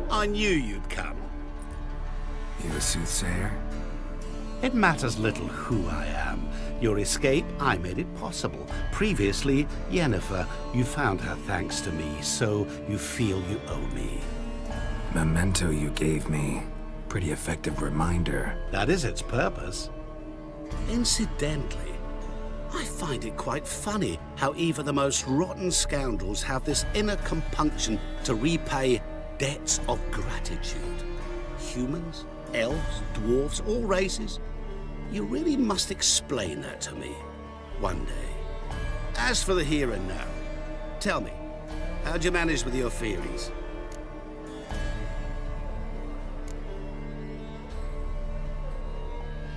I knew you'd come. You a soothsayer? It matters little who I am. Your escape, I made it possible. Previously, Yennefer, you found her thanks to me, so you feel you owe me. Memento you gave me. Pretty effective reminder. That is its purpose. Incidentally, I find it quite funny how even the most rotten scoundrels have this inner compunction to repay debts of gratitude. Humans, elves, dwarves, all races. You really must explain that to me one day. As for the here and now, tell me, how'd you manage with your feelings?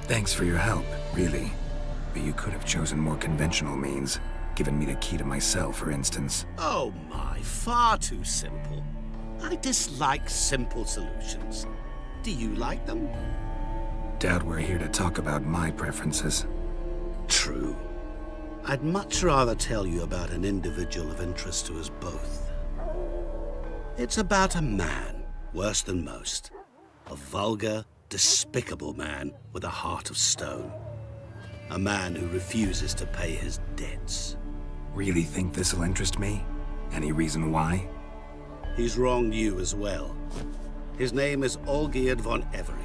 Thanks for your help, really. But you could have chosen more conventional means. Given me the key to my cell, for instance. Oh my, far too simple. I dislike simple solutions. Do you like them? Doubt we're here to talk about my preferences. True. I'd much rather tell you about an individual of interest to us both. It's about a man, worse than most. A vulgar, despicable man with a heart of stone. A man who refuses to pay his debts. Really think this'll interest me? Any reason why? He's wronged you as well. His name is Olgierd von Everec.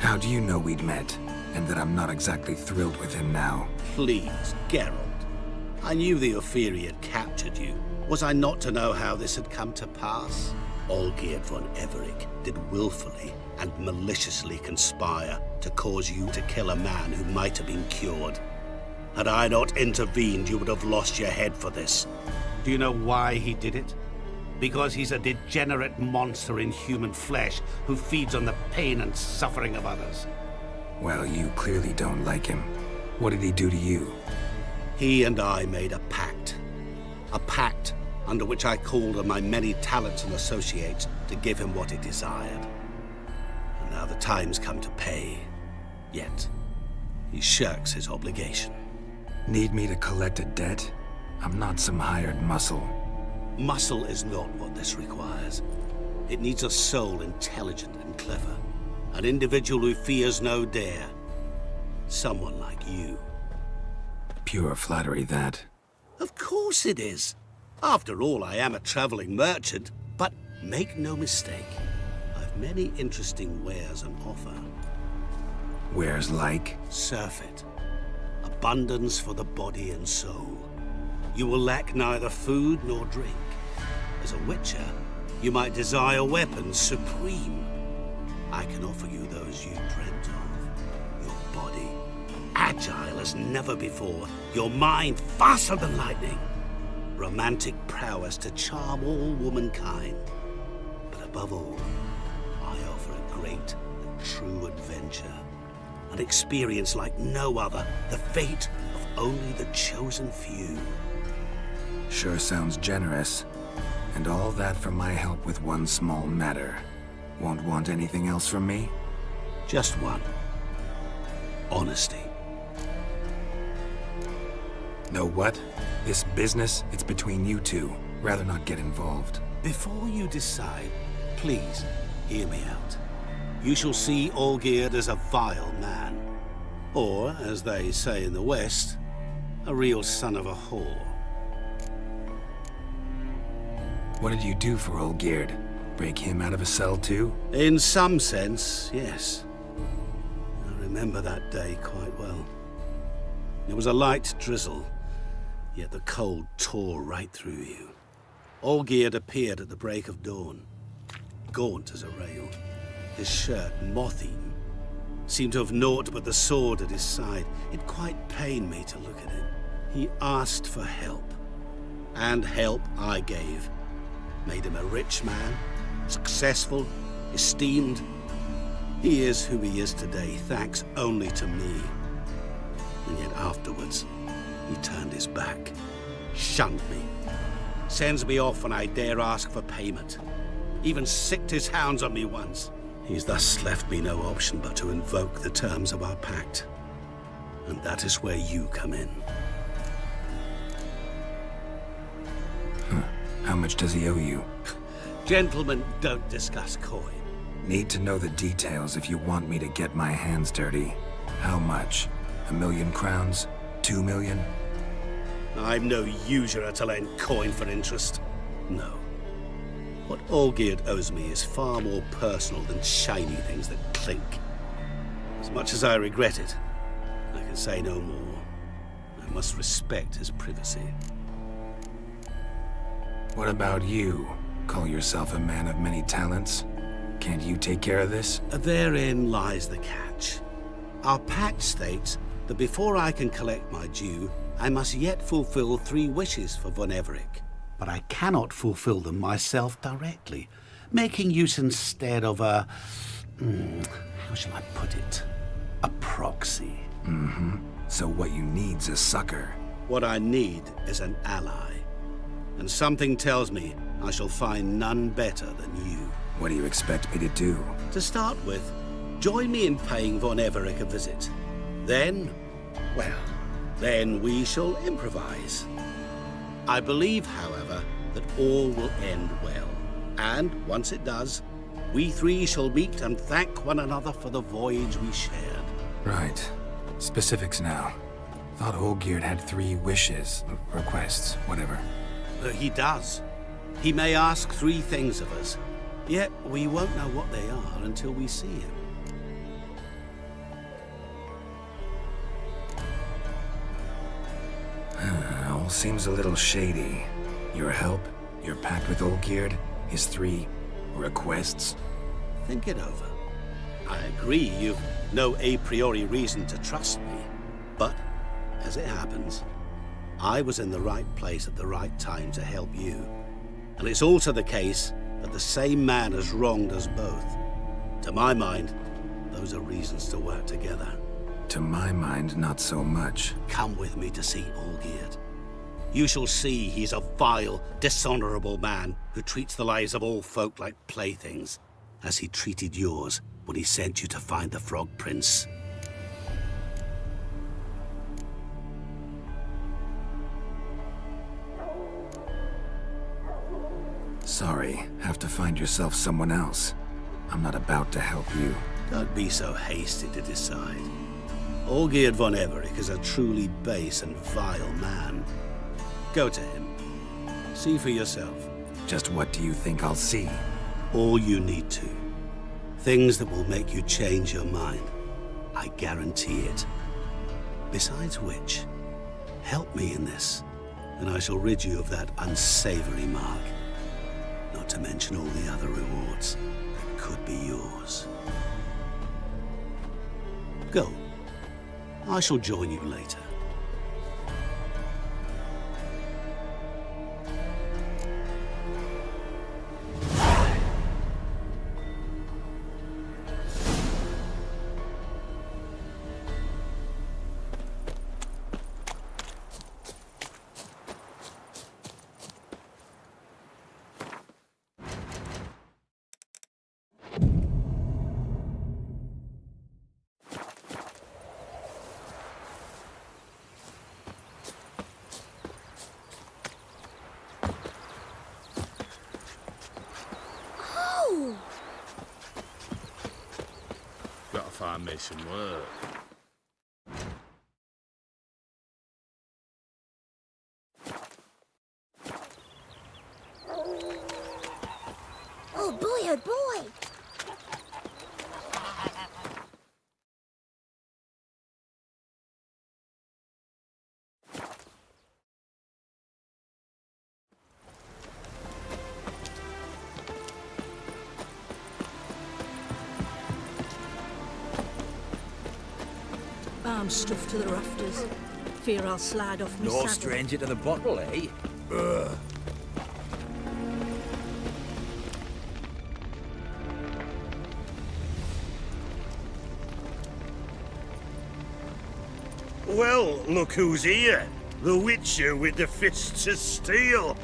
How do you know we'd met, and that I'm not exactly thrilled with him now? Please, Geralt. I knew the Ophiri had captured you. Was I not to know how this had come to pass? Olgierd von Everec did willfully and maliciously conspire to cause you to kill a man who might have been cured. Had I not intervened, you would have lost your head for this. Do you know why he did it? Because he's a degenerate monster in human flesh who feeds on the pain and suffering of others. Well, you clearly don't like him. What did he do to you? He and I made a pact. A pact under which I called on my many talents and associates to give him what he desired. And now the time's come to pay. Yet, he shirks his obligation. Need me to collect a debt? I'm not some hired muscle. Muscle is not what this requires. It needs a soul intelligent and clever. An individual who fears no dare. Someone like you. Pure flattery, that. Of course it is. After all, I am a traveling merchant. But make no mistake, I've many interesting wares on offer. Wares like? Surfeit. Abundance for the body and soul. You will lack neither food nor drink. As a witcher, you might desire weapons supreme. I can offer you those you dreamt of. Your body, agile as never before. Your mind, faster than lightning. Romantic prowess to charm all womankind. But above all, I offer a great and true adventure. An experience like no other. The fate of only the chosen few. Sure sounds generous. And all that for my help with one small matter. Won't want anything else from me? Just one. Honesty. Know what? This business, it's between you two. Rather not get involved. Before you decide, please hear me out. You shall see Olgierd as a vile man. Or, as they say in the West, a real son of a whore. What did you do for Olgierd? Break him out of a cell too? In some sense, yes. I remember that day quite well. It was a light drizzle, yet the cold tore right through you. Olgierd appeared at the break of dawn, gaunt as a rail. his shirt moth-eaten, seemed to have naught but the sword at his side. It quite pained me to look at him. He asked for help, and help I gave. Made him a rich man, successful, esteemed. He is who he is today, thanks only to me. And yet afterwards, he turned his back, shunned me, sends me off when I dare ask for payment, even sicked his hounds on me once. He's thus left me no option but to invoke the terms of our pact. And that is where you come in. How much does he owe you? Gentlemen don't discuss coin. Need to know the details if you want me to get my hands dirty. How much? 1,000,000 crowns? 2 million? I'm no usurer to lend coin for interest. No. What Olgierd owes me is far more personal than shiny things that clink. As much as I regret it, I can say no more. I must respect his privacy. What about you? Call yourself a man of many talents? Can't you take care of this? Therein lies the catch. Our pact states that before I can collect my due, I must yet fulfill 3 wishes for Von Everec. But I cannot fulfill them myself directly, making use instead of a... how shall I put it? A proxy. So what you need's a sucker. What I need is an ally. And something tells me I shall find none better than you. What do you expect me to do? To start with, join me in paying Von Everec a visit. Then, well, then we shall improvise. I believe, however, that all will end well. And once it does, we 3 shall meet and thank one another for the voyage we shared. Right. Specifics now. Thought Olgierd had 3 wishes, requests, whatever. He does. He may ask 3 things of us, yet we won't know what they are until we see him. All seems a little shady. Your help, your pact with Olgierd, his 3 requests. Think it over. I agree you've no a priori reason to trust me, but as it happens, I was in the right place at the right time to help you. And it's also the case that the same man has wronged us both. To my mind, those are reasons to work together. To my mind, not so much. Come with me to see Olgierd. You shall see he's a vile, dishonorable man who treats the lives of all folk like playthings, as he treated yours when he sent you to find the Frog Prince. Sorry, have to find yourself someone else. I'm not about to help you. Don't be so hasty to decide. Olgierd von Everec is a truly base and vile man. Go to him. See for yourself. Just what do you think I'll see? All you need to. Things that will make you change your mind. I guarantee it. Besides which, help me in this, and I shall rid you of that unsavory mark. Not to mention all the other rewards that could be yours. Go. I shall join you later. Gotta find me some work. Oh boy, oh boy! I'm stuffed to the rafters. Fear I'll slide off my No saddle. stranger to the bottle, eh? Ugh. Well, look who's here. The Witcher with the fists of steel.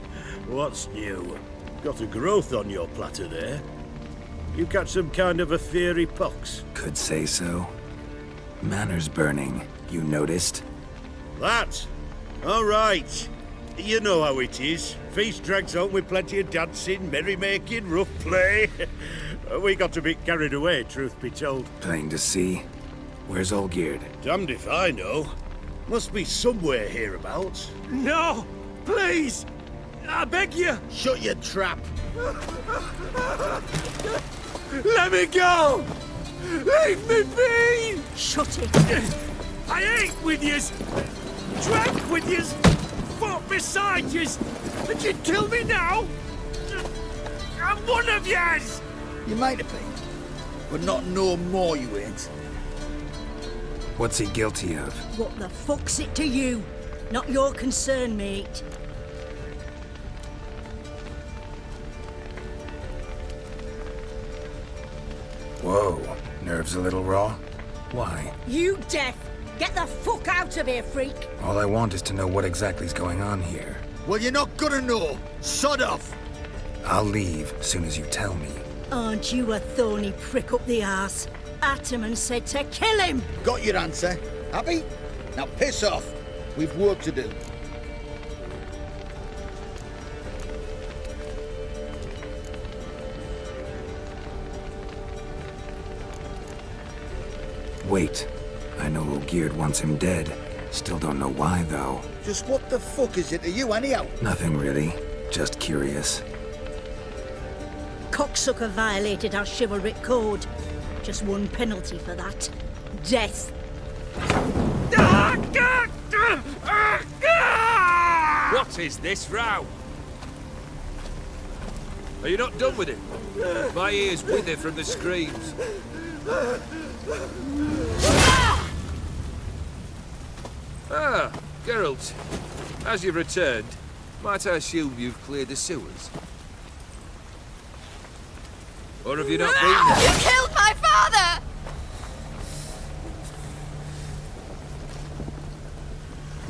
What's new? Got a growth on your platter there. You catch some kind of a fiery pox. Could say so. Manners burning, you noticed? That? All right. You know how it is. Feast drags on with plenty of dancing, merrymaking, rough play. We got a bit carried away, truth be told. Plain to see. Where's Olgierd? Damned if I know. Must be somewhere hereabouts. No! Please! I beg you! Shut your trap. Let me go! Leave me be! Shut it! I ate with yous! Drank with yous! Fought beside yous! And you'd kill me now? I'm one of yous! You might have been, but not no more you ain't. What's he guilty of? What the fuck's it to you? Not your concern, mate. Whoa, nerves a little raw? Why? You deaf! Get the fuck out of here, freak! All I want is to know what exactly is going on here. Well, you're not gonna know. Sod off. I'll leave as soon as you tell me. Aren't you a thorny prick up the arse? Ataman said to kill him! Got your answer. Happy? Now piss off. We've work to do. Wait. I know Olgierd wants him dead. Still don't know why, though. Just what the fuck is it to you, anyhow? Nothing really. Just curious. Cocksucker violated our chivalric code. Just one penalty for that. Death. What is this row? Are you not done with it? My ears wither from the screams. Ah, Geralt. As you've returned, might I assume you've cleared the sewers? Or have you not been there? You killed my father!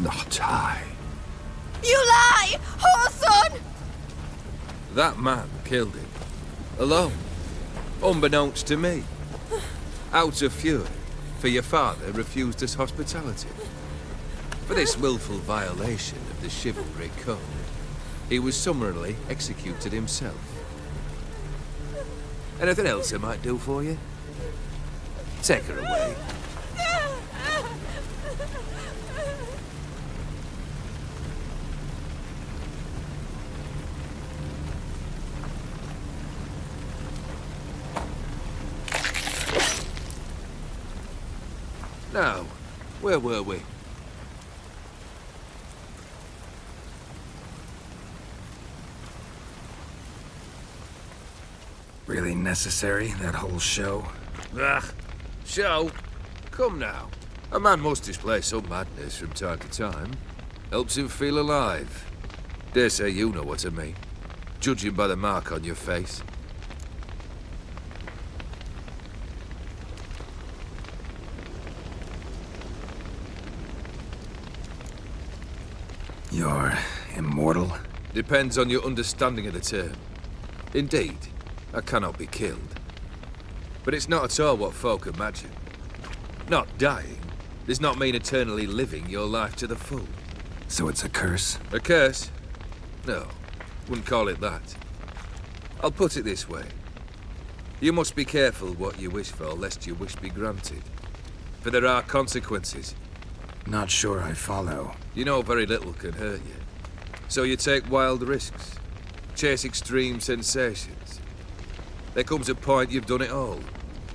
Not I. You lie! Whoreson! That man killed him. Alone. Unbeknownst to me. Out of fury, for your father refused us hospitality. For this willful violation of the chivalry code, he was summarily executed himself. Anything else I might do for you? Take her away. Now, where were we? Really necessary, that whole show? Ah, show? Come now. A man must display some madness from time to time. Helps him feel alive. Dare say you know what I mean. Judging by the mark on your face. You're immortal? Depends on your understanding of the term. Indeed, I cannot be killed. But it's not at all what folk imagine. Not dying does not mean eternally living your life to the full. So it's a curse? A curse? No, wouldn't call it that. I'll put it this way. You must be careful what you wish for, lest your wish be granted. For there are consequences. Not sure I follow. You know very little can hurt you. So you take wild risks. Chase extreme sensations. There comes a point you've done it all.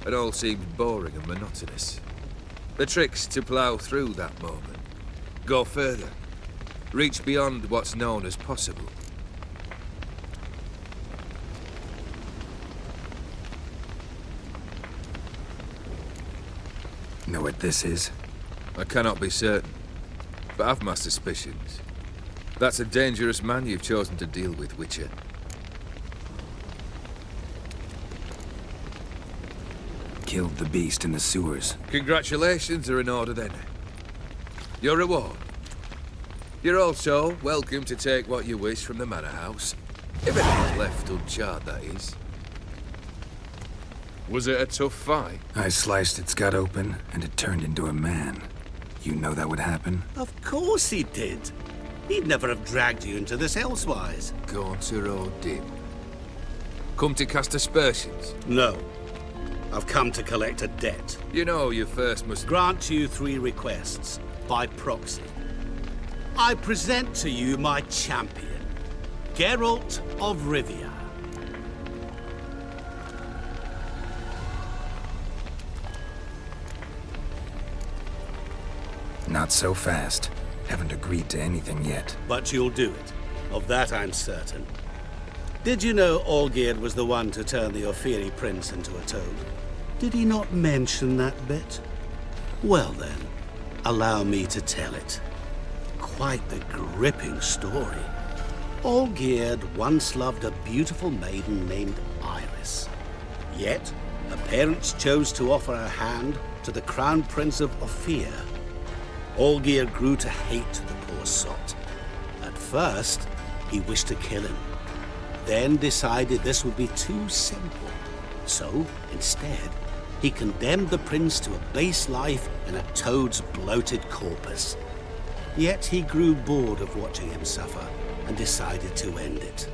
It all seems boring and monotonous. The trick's to plough through that moment. Go further. Reach beyond what's known as possible. Know what this is? I cannot be certain, but I've my suspicions. That's a dangerous man you've chosen to deal with, Witcher. Killed the beast in the sewers. Congratulations are in order then. Your reward. You're also welcome to take what you wish from the manor house. If anything's left uncharred, that is. Was it a tough fight? I sliced its gut open, and it turned into a man. You know that would happen? Of course he did. He'd never have dragged you into this elsewise. Corsair or dim. Come to cast aspersions. No. I've come to collect a debt. You know you first must Grant you 3 requests, by proxy. I present to you my champion, Geralt of Rivia. Not so fast. Haven't agreed to anything yet. But you'll do it. Of that I'm certain. Did you know Olgierd was the one to turn the Ophiri prince into a toad? Did he not mention that bit? Well then, allow me to tell it. Quite the gripping story. Olgierd once loved a beautiful maiden named Iris. Yet, her parents chose to offer her hand to the Crown Prince of Ophir. Olgierd grew to hate the poor sot. At first, he wished to kill him. Then decided this would be too simple. So, instead, he condemned the prince to a base life in a toad's bloated corpus. Yet he grew bored of watching him suffer and decided to end it.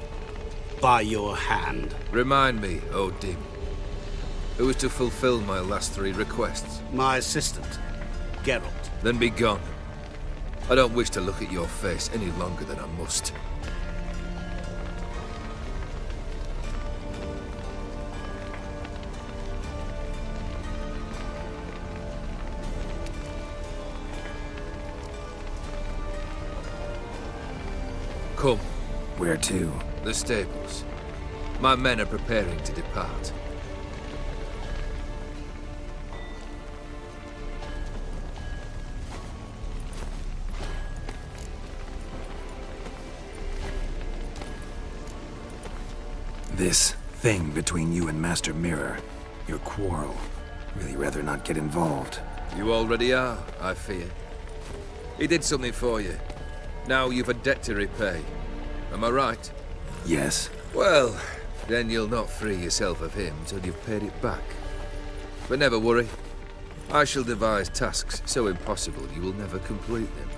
By your hand. Remind me, O dim. Who is to fulfill my last 3 requests? My assistant, Geralt. Then be gone. I don't wish to look at your face any longer than I must. Come. Where to? The stables. My men are preparing to depart. This thing between you and Master Mirror, your quarrel, really rather not get involved. You already are, I fear. He did something for you. Now you've a debt to repay. Am I right? Yes. Well, then you'll not free yourself of him till you've paid it back. But never worry. I shall devise tasks so impossible you will never complete them.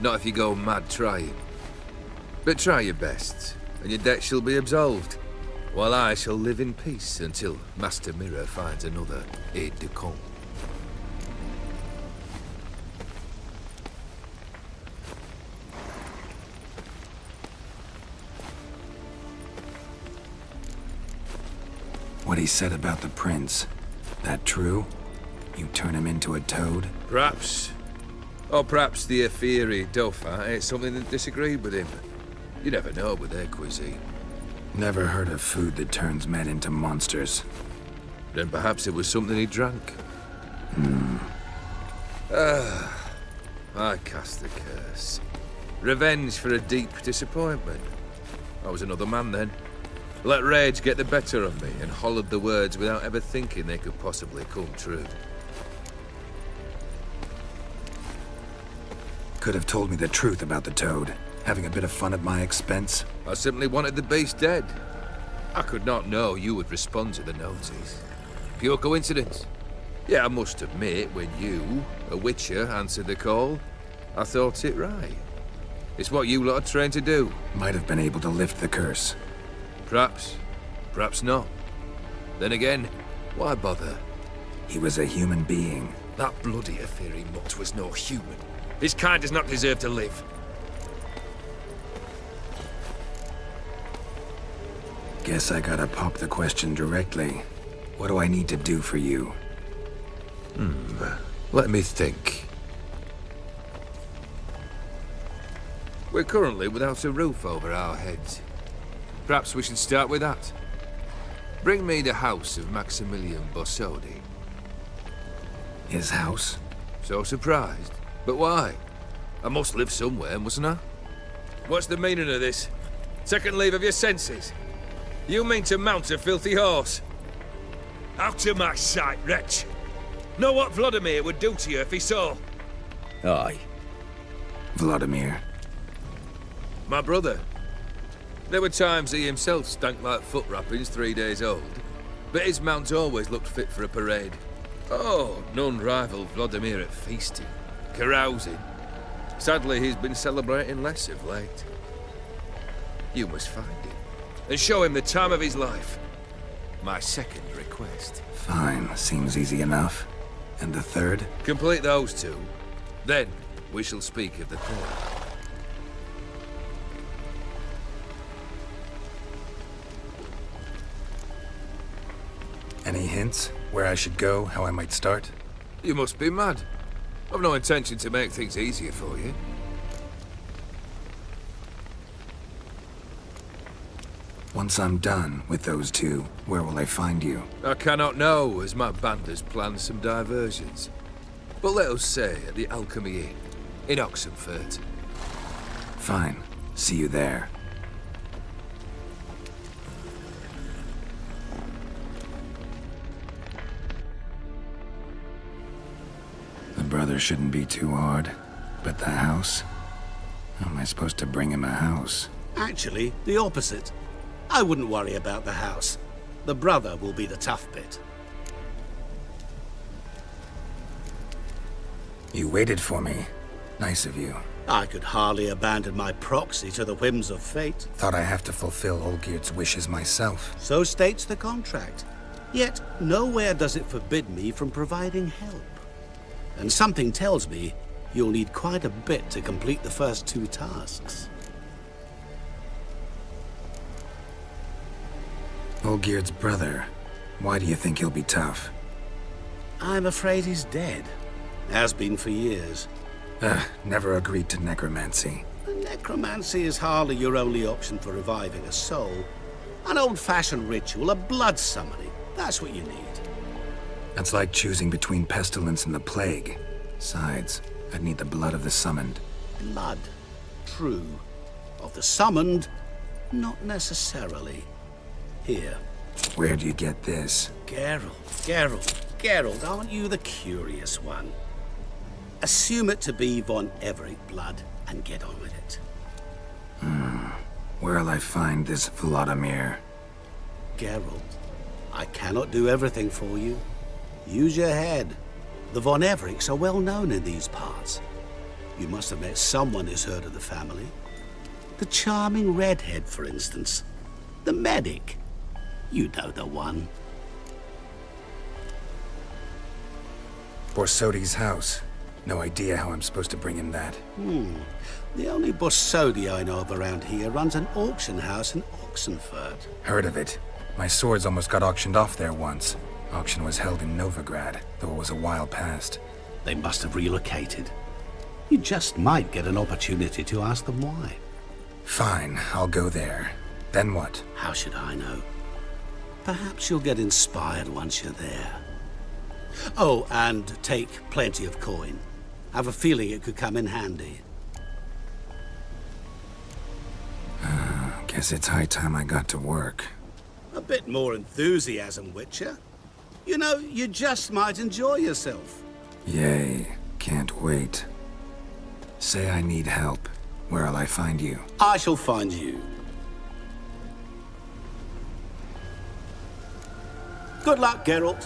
Not if you go mad trying. But try your best, and your debt shall be absolved. While I shall live in peace until Master Mirror finds another aide-de-camp. What he said about the prince, that true? You turn him into a toad? Perhaps. Or perhaps the Ophiri Dauphin ate something that disagreed with him. You never know with their cuisine. Never heard of food that turns men into monsters. Then perhaps it was something he drank. I cast the curse. Revenge for a deep disappointment. I was another man then. Let rage get the better of me and hollered the words without ever thinking they could possibly come true. Could have told me the truth about the toad. Having a bit of fun at my expense. I simply wanted the beast dead. I could not know you would respond to the notice. Pure coincidence. Yeah, I must admit, when you, a witcher, answered the call, I thought it right. It's what you lot are trained to do. Might have been able to lift the curse. Perhaps. Perhaps not. Then again, why bother? He was a human being. That bloody Ophiri mutt was no human. His kind does not deserve to live. Guess I gotta pop the question directly. What do I need to do for you? Let me think. We're currently without a roof over our heads. Perhaps we should start with that. Bring me the house of Maximilian Bossodi. His house? So surprised? But why? I must live somewhere, mustn't I? What's the meaning of this? Second leave of your senses? You mean to mount a filthy horse? Out of my sight, wretch! Know what Vladimir would do to you if he saw? Aye. Vladimir. My brother. There were times he himself stank like foot wrappings 3 days old, but his mount always looked fit for a parade. Oh, none rival Vladimir at feasting, carousing. Sadly, he's been celebrating less of late. You must find him, and show him the time of his life. My second request. Fine, seems easy enough. And the third? Complete those two, then we shall speak of the third. Any hints? Where I should go, how I might start? You must be mad. I've no intention to make things easier for you. Once I'm done with those two, where will I find you? I cannot know, as my band has planned some diversions. But let us say at the Alchemy Inn, in Oxenfurt. Fine. See you there. The brother shouldn't be too hard. But the house? How am I supposed to bring him a house? Actually, the opposite. I wouldn't worry about the house. The brother will be the tough bit. You waited for me. Nice of you. I could hardly abandon my proxy to the whims of fate. Thought I have to fulfill Olgierd's wishes myself. So states the contract. Yet, nowhere does it forbid me from providing help. And something tells me you'll need quite a bit to complete the first two tasks. Olgierd's brother. Why do you think he'll be tough? I'm afraid he's dead. Has been for years. Never agreed to necromancy. Necromancy is hardly your only option for reviving a soul. An old-fashioned ritual, a blood summoning. That's what you need. That's like choosing between pestilence and the plague. Besides, I'd need the blood of the summoned. Blood. True. Of the summoned, not necessarily. Here. Where do you get this? Geralt, aren't you the curious one? Assume it to be von Everett blood and get on with it. Where'll I find this Vladimir? Geralt, I cannot do everything for you. Use your head. The von Evericks are well known in these parts. You must have met someone who's heard of the family. The charming redhead, for instance. The medic. You know the one. Borsodi's house. No idea how I'm supposed to bring him that. The only Borsodi I know of around here runs an auction house in Oxenfurt. Heard of it. My swords almost got auctioned off there once. Auction was held in Novigrad, though it was a while past. They must have relocated. You just might get an opportunity to ask them why. Fine, I'll go there. Then what? How should I know? Perhaps you'll get inspired once you're there. Oh, and take plenty of coin. I have a feeling it could come in handy. Guess it's high time I got to work. A bit more enthusiasm, Witcher. You know, you just might enjoy yourself. Yay, can't wait. Say I need help. Where'll I find you? I shall find you. Good luck, Geralt.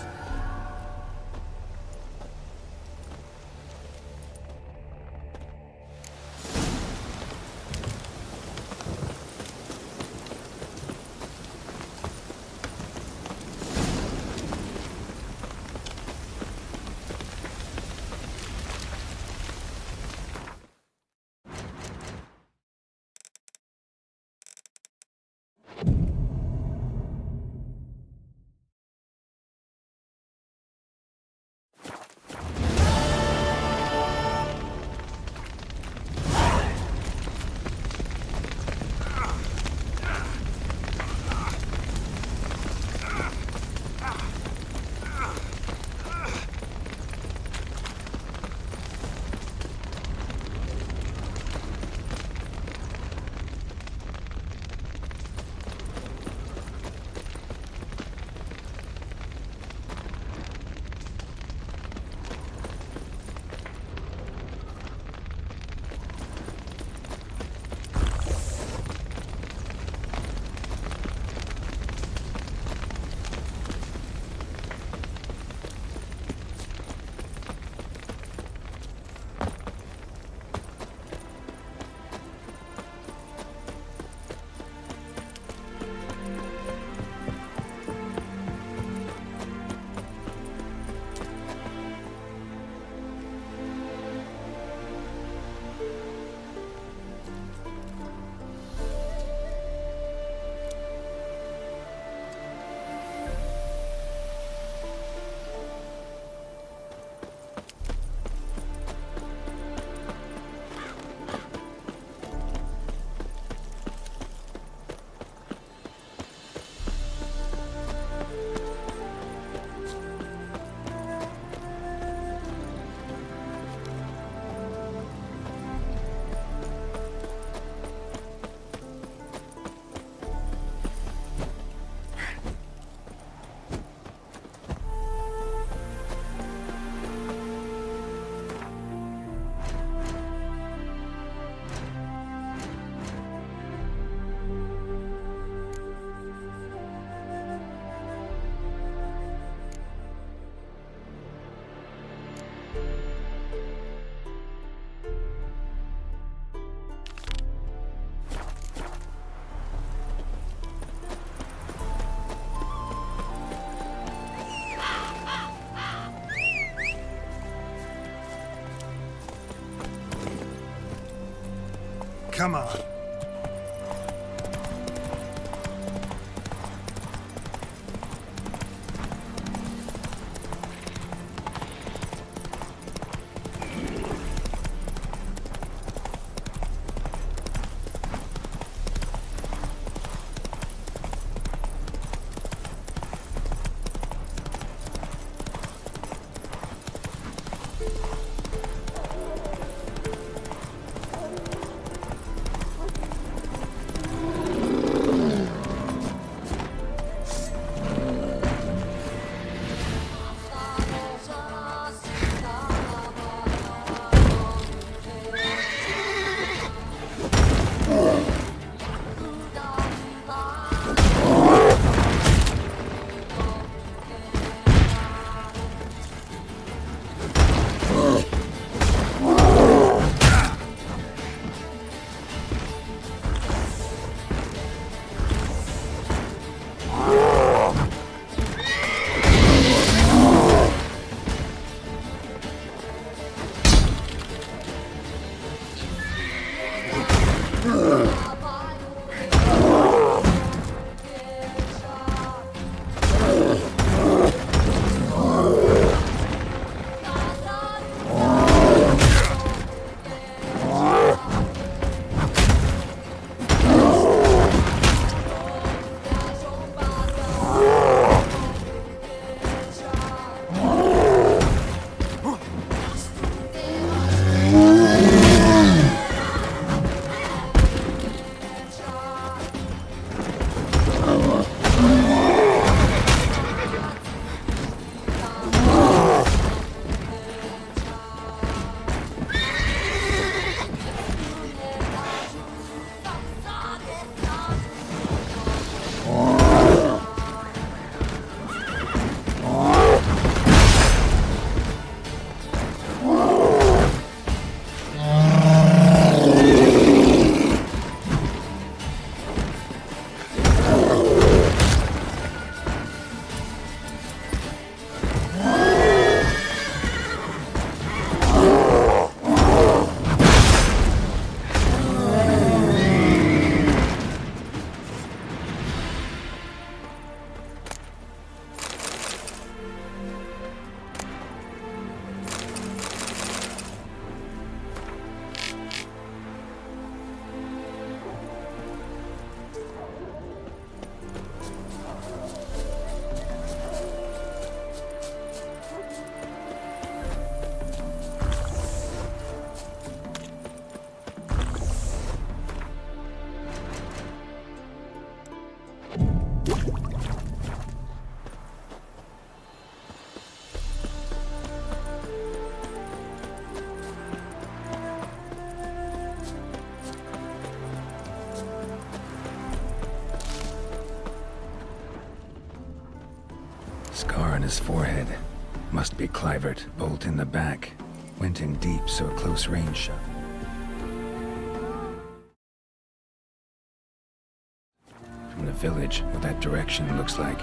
Come on. Scar on his forehead. Must be Clivert. Bolt in the back. Went in deep, so a close range shot. From the village, what that direction looks like.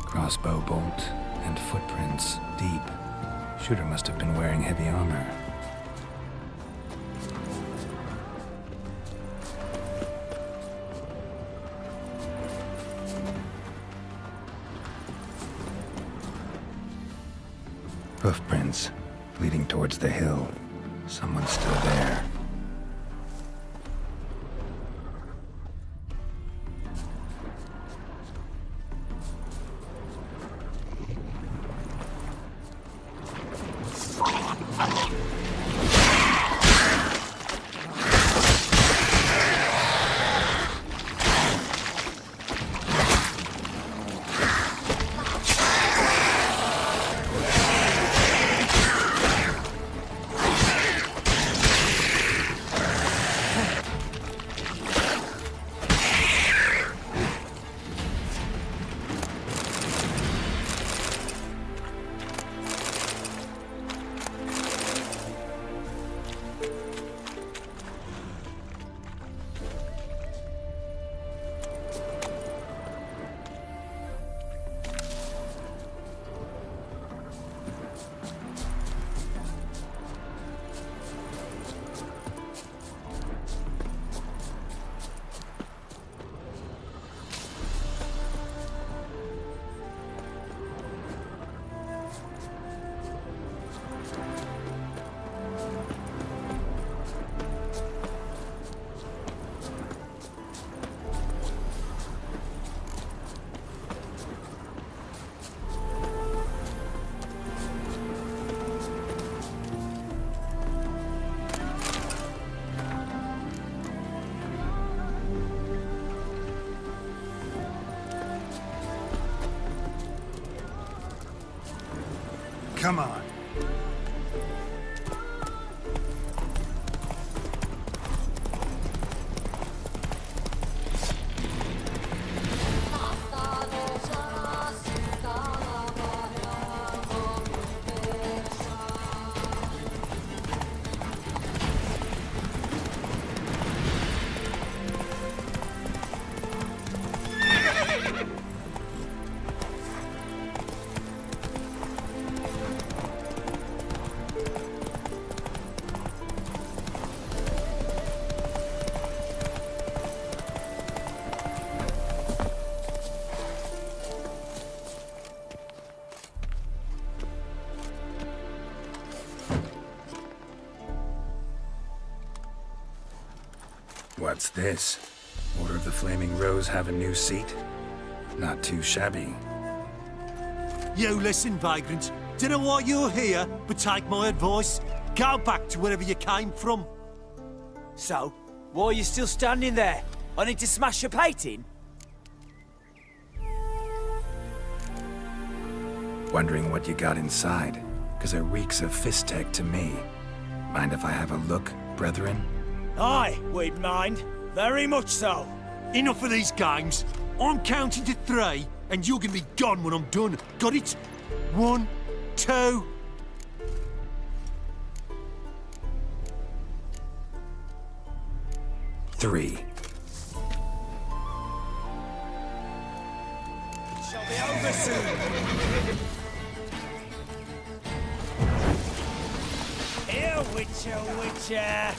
Crossbow bolt and footprints deep. Shooter must have been wearing heavy armor. Hoofprints leading towards the hill. Someone's still there. Come on. What's this? Order of the Flaming Rose have a new seat? Not too shabby. You listen, vagrant. Don't know why you're here, but take my advice. Go back to wherever you came from. So, why are you still standing there? I need to smash your painting? Wondering what you got inside? Because it reeks of fist tech to me. Mind if I have a look, brethren? Aye, we'd mind. Very much so. Enough of these games. I'm counting to 3, and you're gonna be gone when I'm done. Got it? 1, 2... Three. Shall be over soon. Here, Witcher, Witcher.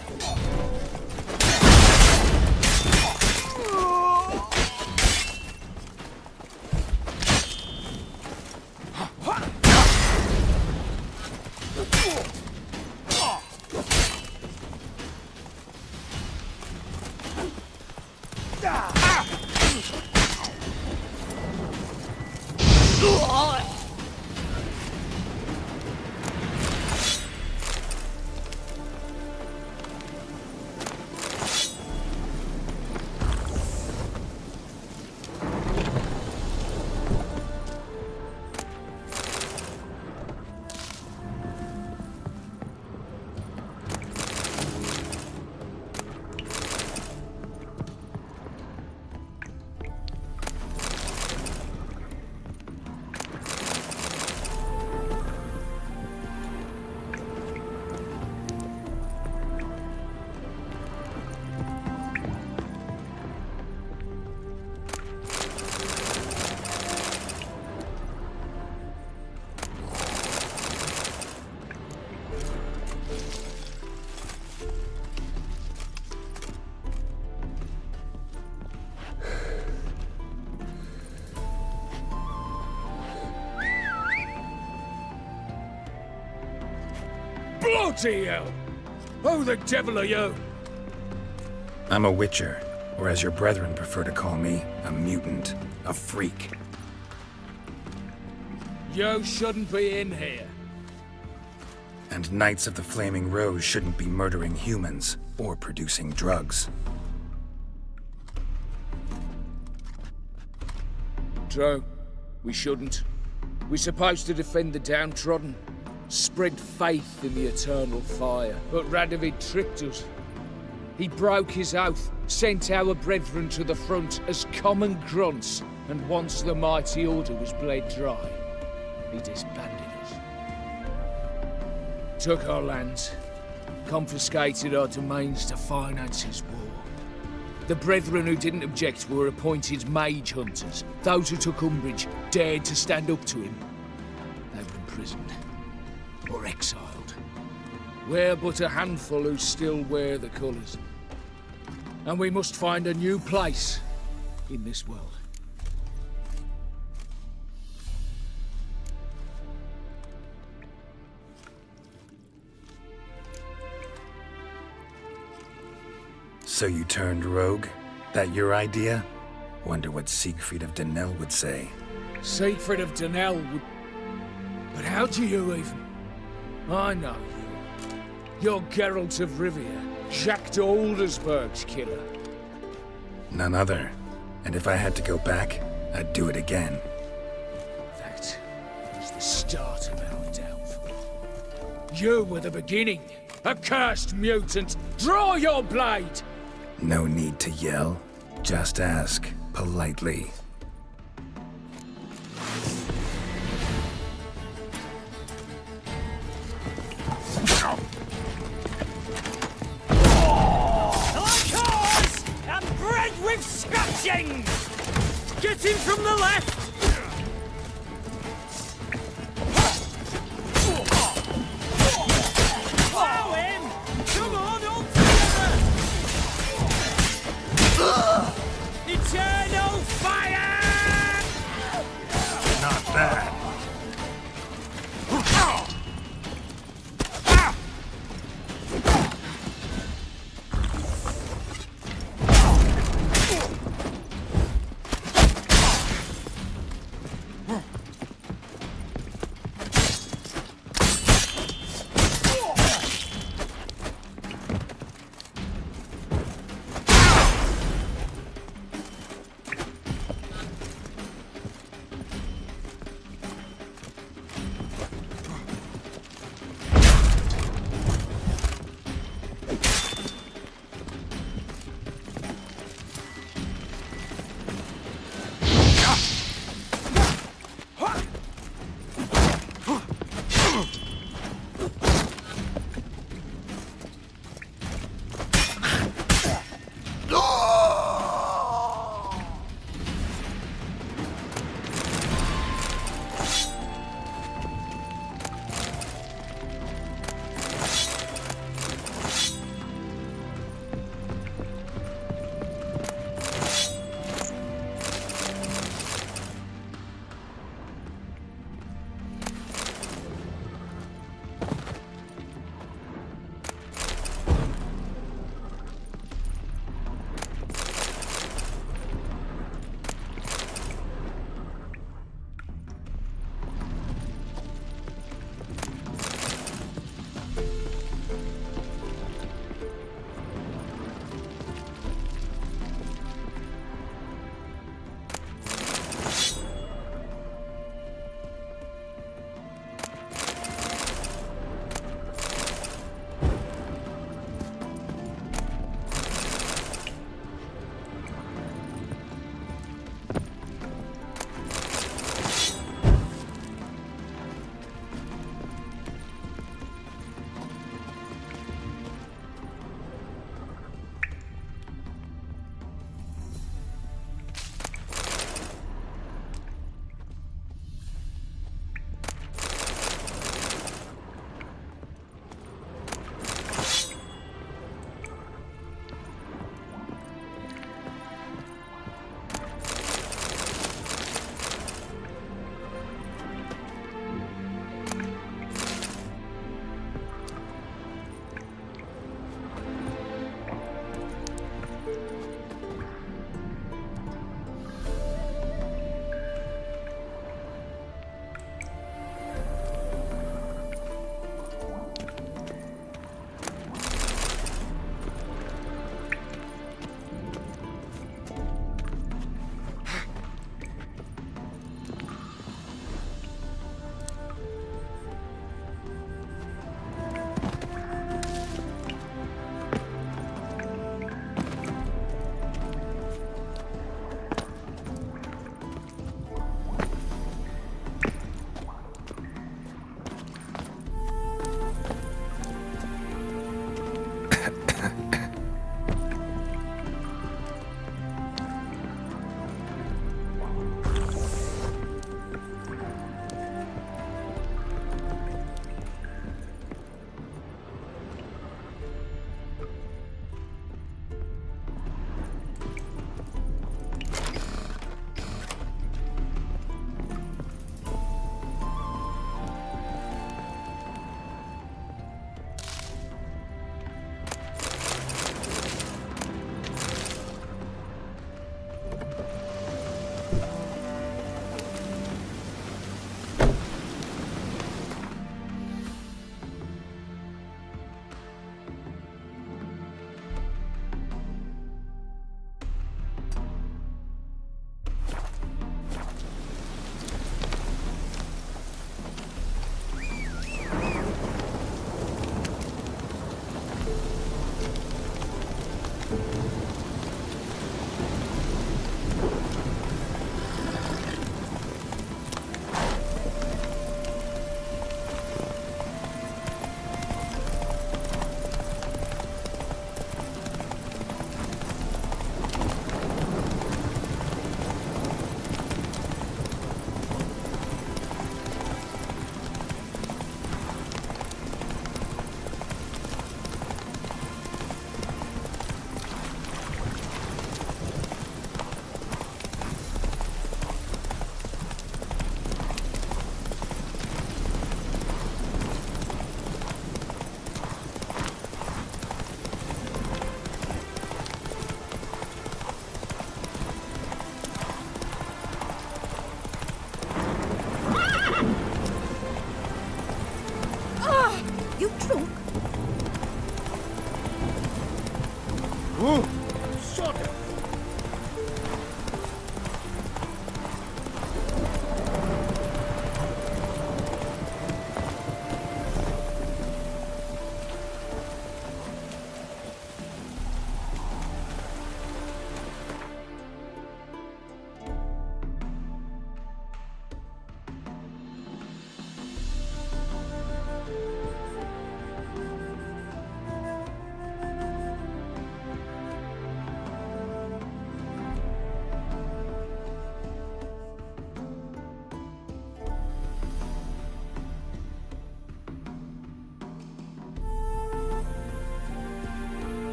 Bloody hell! Who the devil are you? I'm a Witcher, or as your brethren prefer to call me, a mutant, a freak. You shouldn't be in here. And Knights of the Flaming Rose shouldn't be murdering humans or producing drugs. True. We shouldn't. We're supposed to defend the downtrodden. Spread faith in the eternal fire. But Radovid tricked us. He broke his oath, sent our brethren to the front as common grunts, and once the mighty order was bled dry, he disbanded us. Took our lands, confiscated our domains to finance his war. The brethren who didn't object were appointed mage hunters. Those who took umbrage dared to stand up to him. They were imprisoned or exiled. We're but a handful who still wear the colours. And we must find a new place in this world. So you turned rogue? That your idea? Wonder what Siegfried of Denel would say. Siegfried of Denel would... But how do you even... I know you. You're Geralt of Rivia, Jacques de Aldersberg's killer. None other. And if I had to go back, I'd do it again. That was the start of our downfall. You were the beginning. Accursed mutant! Draw your blade! No need to yell. Just ask, politely. Like ours! And bread with scratchings! Get him from the left! Follow him! Come on, all together! Eternal fire! Not bad.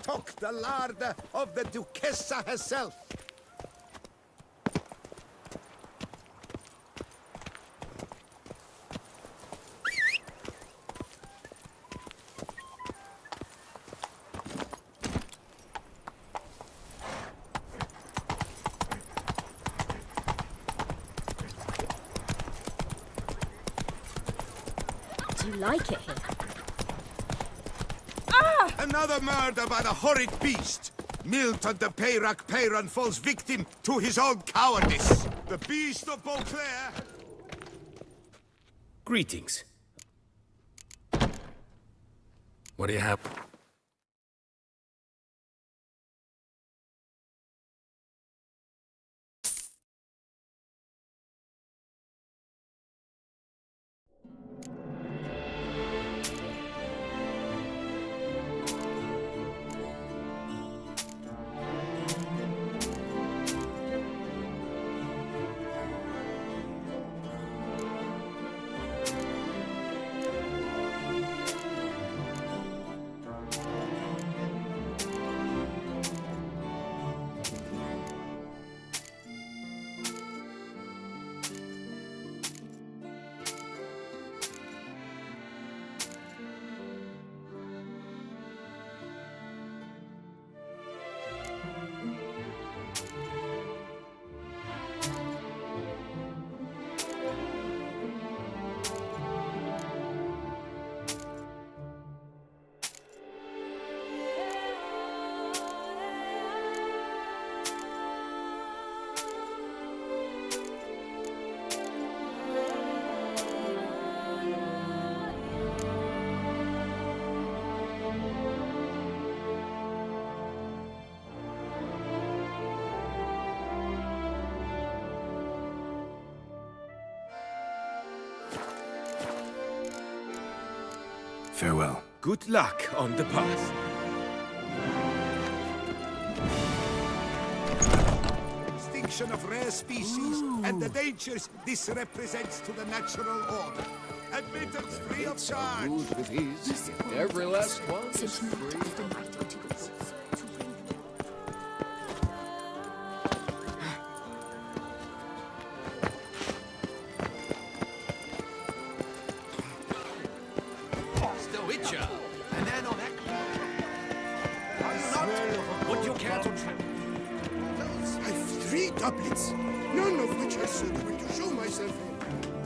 took the larder of the Duchessa herself. Do you like it here? Another murder by the horrid beast. Milton de Peyrac Peyron falls victim to his own cowardice. The beast of Beauclair. Greetings. What do you have? Farewell. Good luck on the path. Extinction of rare species and the dangers this represents to the natural order. Admittance free of charge. With his, every last one is free. I've 3 doublets, none of which I should want to show myself in.